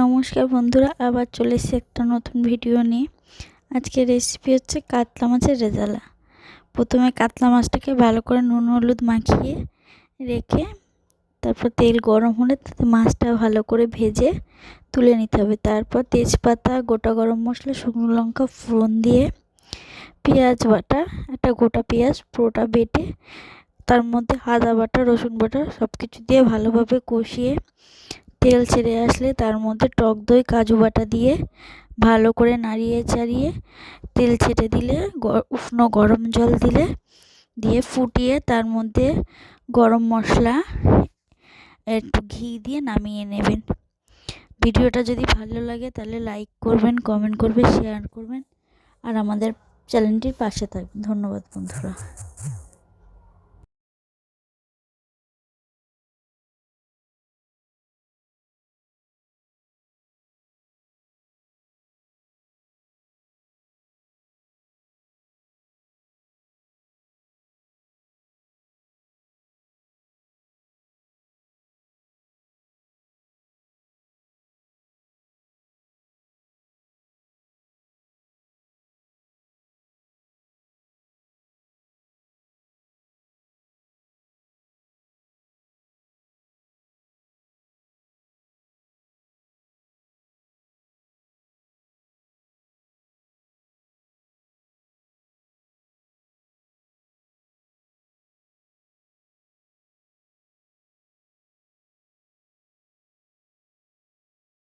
নমস্কার বন্ধুরা, আবার চলে এসেছি একটা নতুন ভিডিও নিয়ে। আজকের রেসিপি হচ্ছে কাতলা মাছের রেজালা। প্রথমে কাতলা মাছটাকে ভালো করে নুন হলুদ মাখিয়ে রেখে তারপর তেল গরম হলে তাতে মাছটা ভালো করে ভেজে তুলে নিতে হবে। তারপর তেজপাতা, গোটা গরম মশলা, শুকনো লঙ্কা ফোড়ন দিয়ে পেঁয়াজ বাটা, একটা গোটা পেঁয়াজ পুরোটা বেটে তার মধ্যে আদা বাটা, রসুন বাটা সব কিছু দিয়ে ভালোভাবে কষিয়ে তেল ছেড়ে আসলে তার মধ্যে টক দই, কাজু বাটা দিয়ে ভালো করে নাড়িয়ে চাড়িয়ে তেল ছেড়ে দিলে উষ্ণ গরম জল দিয়ে ফুটিয়ে তার মধ্যে গরম মশলা, একটু ঘি দিয়ে নামিয়ে নেবেন। ভিডিওটা যদি ভালো লাগে তাহলে লাইক করবেন, কমেন্ট করবেন, শেয়ার করবেন আর আমাদের চ্যানেলটির পাশে থাকবেন। ধন্যবাদ বন্ধুরা।